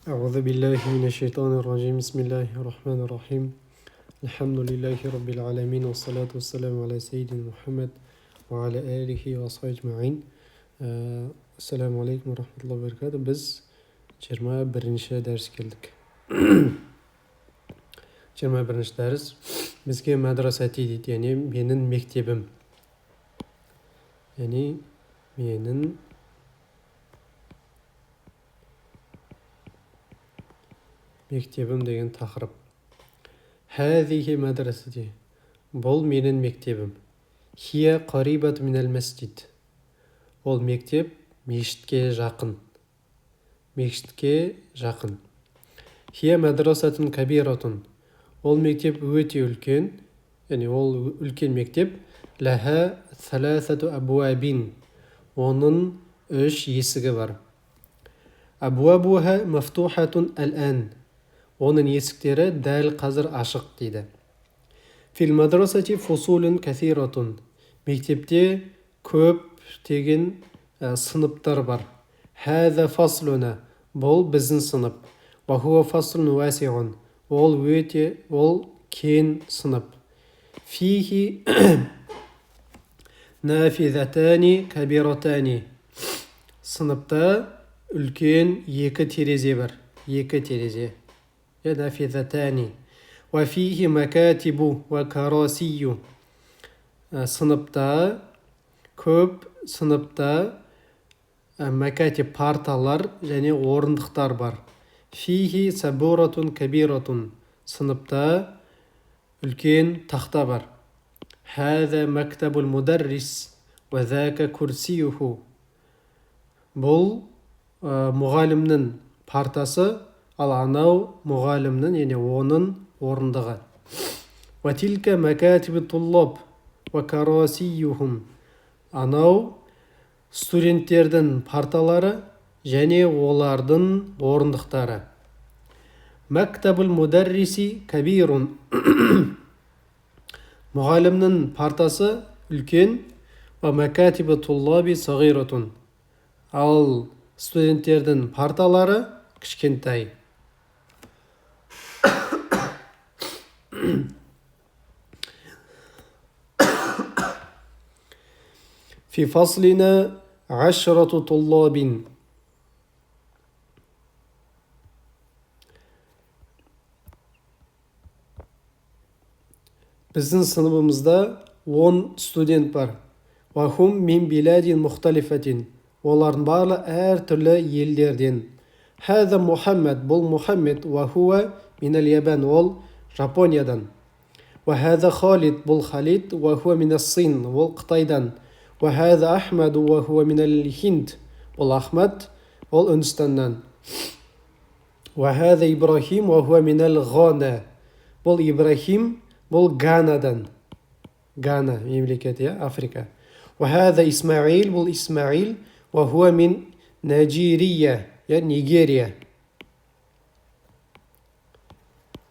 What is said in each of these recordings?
أعوذ بالله من الشيطان الرجيم بسم الله الرحمن الرحيم الحمد لله رب العالمين والصلاة والسلام على سيدنا محمد وعلى آله وصحبه أجمعين السلام عليكم ورحمة الله وبركاته. Biz 21-ші дәріс келдік. 21-ші дәріс бізге мадрасати дейді, яғни менің мектебім. Яғни менің мектебім деген тақырып. Хазихи мадрасати. Бұл менің мектебім. Хия қарибат минал масджид. Ол мектеп мешітке жақын. Мешітке жақын. Хия мадрасатун кабиратун. Ол мектеп өте үлкен. Яғни ол үлкен мектеп. Лаха саласату абуабин. Оның 3 есігі бар. Абуабуха мафтухатун ал-ан. Оның есіктері дәл қазір ашық дейді. Фил мадрасати фусулун кафиратун. Мектепте көптеген сыныптар бар. Хаза фаслуна. Бұл біздің сынып. Ва хуа фаслун васиун. Ол кең сынып. Фихи нафизатани кабиратани. Сыныпта үлкен 2 терезе бар. 2 терезе. Нафизатани. Ва фихи макатибу ва карасию. Сыныпта макатиб парталар және орындықтар бар. Фихи сабуратун кабиратун. Сыныпта үлкен тақта бар. Хаза мактабул мударрис ва зака курсиюху. Бұл мұғалімнің партасы, ал анау мұғалімнің, яғни оның орындығы. Ва тилка макатибу туллаб ва карасиюхум. Анау студенттердің парталары және олардың орындықтары. Мактабул мударриси кабирун. Мұғалімнің партасы үлкен. Ва макатибу туллаби сағиратун. Ал студенттердің парталары кішкентай. Фи фаслина 10 туллабин. Біздің сыныбымызда 10 студент бар. Ва хум мин биладин мухталифатин. Олардың барлы әртүрлі елдерден. Хаза Мухаммад. Бұл Мухаммед. Ва хуа минал Ябан. Ол Жапониядан. Ва хаза Халид. Бұл Халид. Ва хуа минал Син. Ол Қытайдан. Ва хаза Ахмад. Ва хуа минал Хинд. Ол Ахмад. Ол Үндістаннан. Ва хаза Ибрахим. Ва хуа минал Ғана. Бұл Ибрахим. Бұл Ганадан. Гана мемлекеті, Африка. Ва хаза Исмаил. Бұл Исмаил. Ва хуа мин Нигерия. Нигерия.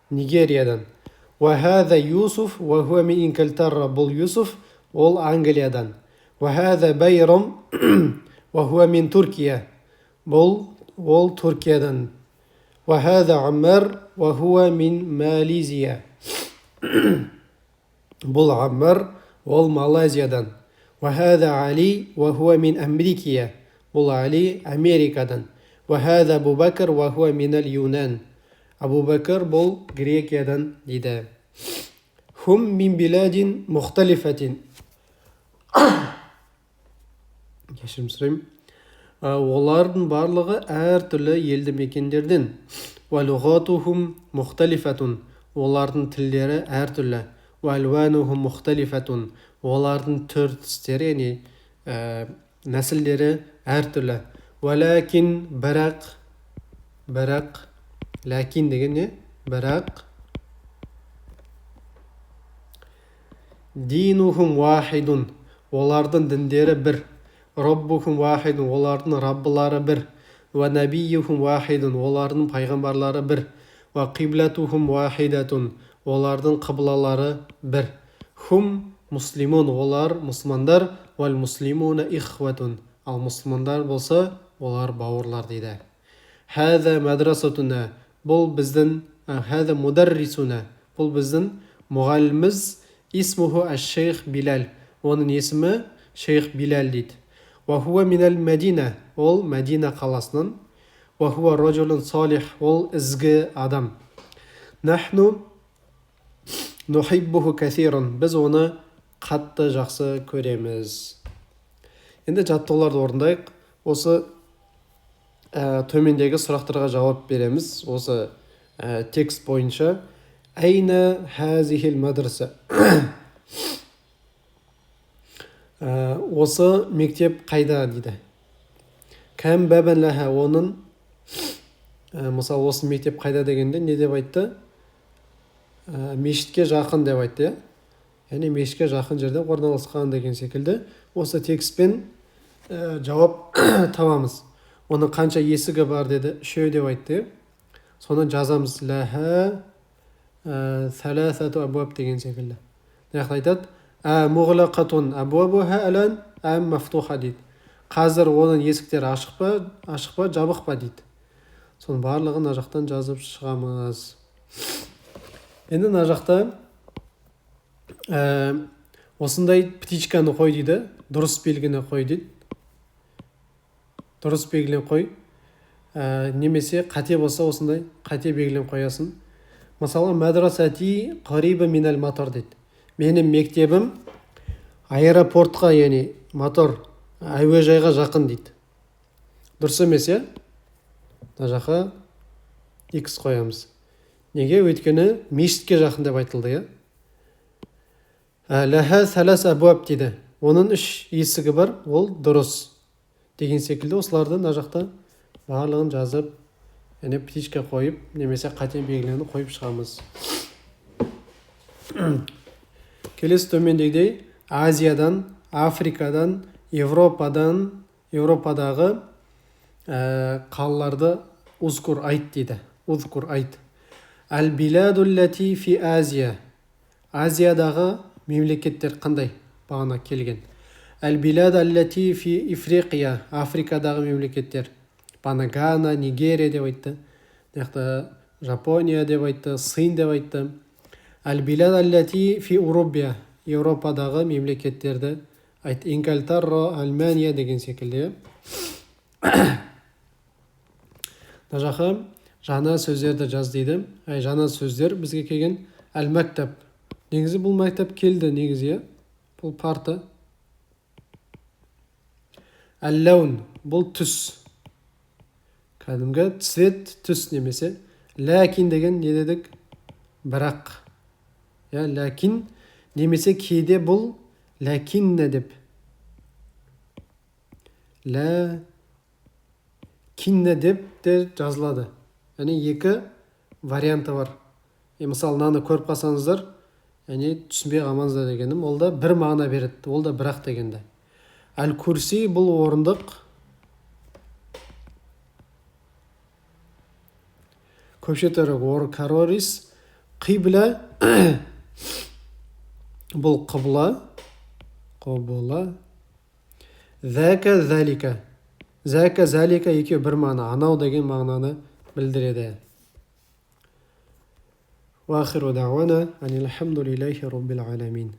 Нигериядан. Ва хаза Юсуф. Ва хуа мин Инкалтара. Бұл Юсуф. Ол Англиядан. Ва хаза Байрам. Ва хуа мин Туркия. Ол Туркиядан. Ва хаза Аммар. Ва хуа мин Малайзия. Бұл Аммар. Ол Малайзиядан. Ва хаза Али. Ва хуа мин Америкия. Бұл Али Америкадан. Ва хаза Абу Бакр. Ва хуа минал Юнан. Абу Бакр бұл Грекиядан дейді. Хум мин биладин мухталифатин. Кешірім сұрайым. Олардың барлығы әртүрлі елді мекендерден. Ва луғатухум мухталифатун. Олардың тілдері әртүрлі. Ва алванухум мухталифатун. Олардың түр-түстері, нәсілдері әртүрлі. Валакин бірақ. Ләкин деген не? Бірақ. Динухум вахидун. Олардың діндері бір. Раббухум вахидун. Олардың раббылары бір. Ва набийюхум вахидун. Олардың пайғамбарлары бір. Ва қиблатухум вахидатун. Олардың қыблалары бір. Хум муслимун. Олар мұсылмандар. Вал муслимуна ихватун. Ал мұсылмандар болса, олар бауырлар дейді. Хәза мадрасатуна. Бұл біздің хәза мударрисуна. Бұл біздің мұғаліміміз. Исмуху аш-шейх Билал. Оның есімі шейх Билал дейді. Ва хуа минал Мәдина. Ол Мәдина қаласынан. Ва хуа раджулун салих. Ол ізгі адам. Нахну нухиббуху касиран. Біз оны қатты жақсы көреміз. Енді жаттығуларды орындайық. Осы төмендегі сұрақтарға жауап береміз. Осы текст бойынша. Айна хазихил мадраса. Осы мектеп қайда дейді. Кәм бәбін ләхә. Оның мысалы осы мектеп қайда дегенде не деп айтты? Мешітке жақын деп айтты. Яғни мешітке жақын жерде орналасқан деген секілді. Осы текстпен жауап табамыз. Оның қанша есігі бар деді. 3 деп айтты. Соны жазамыз. Ләхә сәләсәту абуаб деген секілді. Яғни айтады. Мұғлақатун абуабуха әлән мафтуха дейді. Қазір оның есіктері ашық па, жабық па дейді. Соның барлығын мына жақтан жазып шығамыз. Енді мына жақта осындай птичканы қой дейді. Дұрыс белгіні қой дейді. Дұрыс белгілен қой. Немесе қате болса осындай қате белгілен қоясын. Мысалы, мадрасати қариба минал матар дейді. Менің мектебім аэропортқа, яғни мотор әуежайға жақын дейді. Дұрыс емес, е? Мына жаққа X қоямыз. Неге? Өйткені мешітке жақын деп айтылды, е? Ләхә сәләс абуаб дейді. Оның 3 есігі бар, ол дұрыс. Деген секілді осыларды мына жақта барлығын жазып, яғни птичка қойып, немесе қате белгілерін қойып шығамыз. Келесі төмендегідей Азиядан, Африкадан, Европадағы қалаларды узкур айт дейді. Узкур айт. Әл-биладуллати фи Азия. Азиядағы мемлекеттер қандай? Бағана келген. Әл-билад аллати фи Ифриқия. Африкадағы мемлекеттер. Бағана Гана, Нигерия деп айтты. Жапония деп айтты, Син деп айтты. Әл-билад аллати фи Урубия. Европадағы мемлекеттерді айтты. Инкалтарро, Алмания деген секілді. Жақы жаңа сөздерді жаз дейді. Жаңа сөздер бізге келген әл-мәктәб. Негізі бұл мәктәп келді негізі. Бұл парта. Әл-ләун. Бұл түс. Кәдімгі цвет, түс немесе. Ләкин деген не дедік? Бірақ. Ләкин немесе кейде бұл ләкин не деп. Ләкин не деп те жазылады. Яғни 2 варианты бар. Мысалы, мынаны көріп қалсаңыздар, яғни түсінбей қалмаңыздар дегенім, ол да бір мағына береді. Ол да бірақ дегенде. Әл-курси бұл орындық. Көпшетері карорис. Қибла бұл қыбла. Қобула. Зәка зәлика. Зәка зәлика екеу бір мағына. Анау деген мағынаны білдіреді. Ва ахиру дауана анил хамдулиллахи раббил аламин.